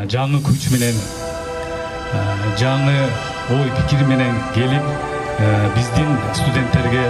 жаңы күч менен, жаңы ой пикир менен келип, биздин студенттерге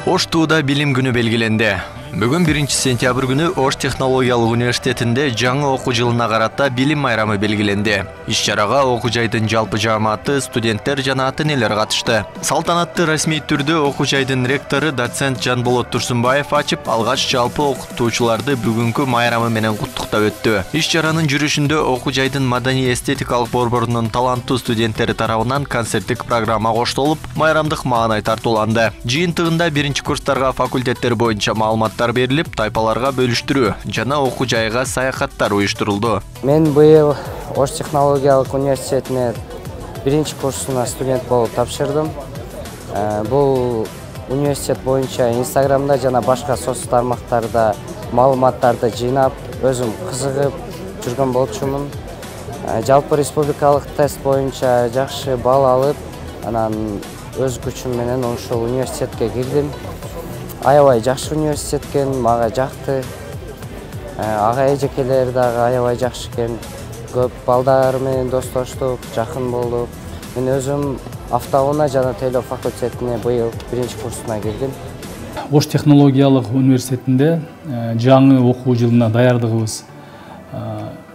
Ош тууда билим күнү белгиленди. Бүгүн 1 сентябрь күнү Ош технологиялык университетинде жаңы окуу жылына карата билим майрамы белгиленди. Иш-чарага окуу жайдын жалпы жааматы, студенттер жана ата-энелер катышты. Салтанатты расмий түрдө окуу жайдын ректору доцент Жанболот Турсунбаев ачып, алгач жалпы окутуучуларды бүгүнкү майрамы менен куттуктап өттү. Иш-чаранын жүрүшүндө окуу жайдын маданий-эстетикалык борборунун таланттуу студенттери тарабынан концерттик программа коштолуп, майрамдык маанай тартууланды. Жыйынтыгында 1-курстарга факультеттер боюнча маалыматтар берилип, тайпаларга бөлүштүрүү жана окуу жайга саякаттар уюштурулду. Мен быйыл Ош технологиялык университетине 1-курсуна студент болуп тапшырдым. Бул университет боюнча Инстаграмда жана башка соц тармактарда маалыматтарды жыйнап, өзүм кызыгып жүргөн болчумун. Жалпы республикалык тест боюнча жакшы балл алып, анан өз күчүм менен ошол университетке кирдим. Аябай жакшы университет экен, мага жакты. Ага эжекелер дагы аябай жакшы экен. Көп балдар менен достоштук, жакын болдук. Мен өзүм автоунаа жана тейлөө факультетине быйыл 1-курсуна кирдим. Ош технологиялык университетинде жаңы окуу жылына даярдыгыбыз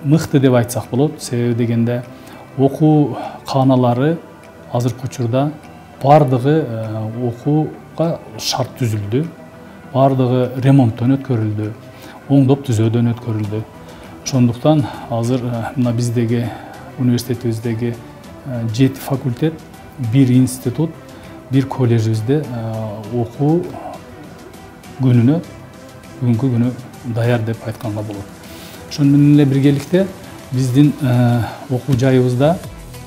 мыкты деп айтсак болот. Себеби дегенде окуу кааналары азыркы учурда бардыгы окууга шарт түзүлдү. Бардыгы ремонттон өткөрүлдү, оңдоп түзөөдөн өткөрүлдү. Ошондуктан азыр мына биздеги университетибиздеги 7 факультет, 1 институт, 1 колледжибизде окуу күнүнө бүгүнкү күнү даяр деп айтканга болот. Ошону менен эле биргеликте биздин окуу жайыбызда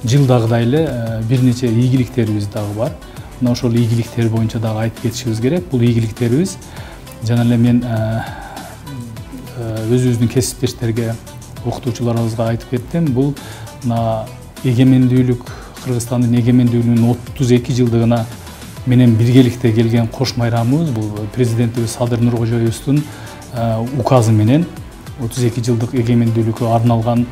жылдагыдай эле бир нече ийгиликтерибиз дагы бар. Мына ошол ийгиликтер боюнча дагы айтып кетишибиз керек. Бул ийгиликтерибиз жана эле мен өзүбүздүн кесиптештерге, окутуучуларыбызга айтып кеттим. Бул мына эгемендүүлүк, Кыргызстандын эгемендүүлүгүнүн 32 жылдыгына менен биргеликте келген кош майрамыбыз. Бул президентибиз Садыр Нуркожоевдун указы менен 32 жылдык эгемендүүлүккө арналган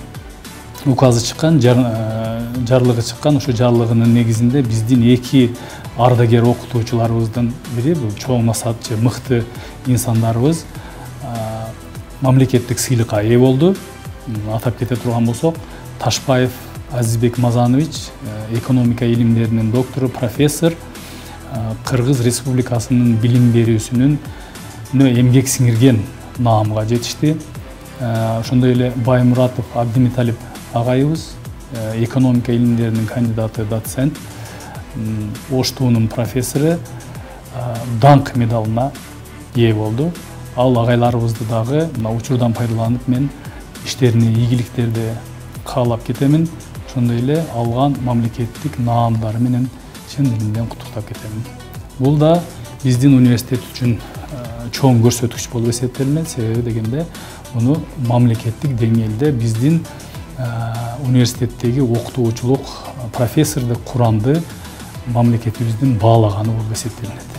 указы чыккан, жарлыгы чыккан. Ошо жарлыгынын негизинде биздин 2 ардагер окутуучуларыбыздын бири, бул чоң насаатчы, мыкты инсандарыбыз мамлекеттик сыйлыкка ээ болду. Атап кете турган болсок, Ташбаев Азизбек Мазанович, экономика илимдеринин доктору, профессор, Кыргыз Республикасынын билим берүүсүнүн эмгек сиңирген наамга жетишти. Ошондой эле Баймуратов Абдимиталип агайыбыз, экономика илимдеринин кандидаты, доцент, Ош туунун профессору, даңк медалына ээ болду. Ал агайларыбызды дагы мына учурдан пайдаланып мен иштерине ийгиликтерди каалап кетемин. Ошондой эле алган мамлекеттик наамдары менен чын дилимден куттуктап кетемин. Бул да биздин университет үчүн чоң көрсөткүч болуп эсептелинет. Себеби дегенде муну мамлекеттик деңгээлде биздин университеттеги окутуучулук, профессордук курамды мамлекетибиздин баалаганы болуп эсептелинет.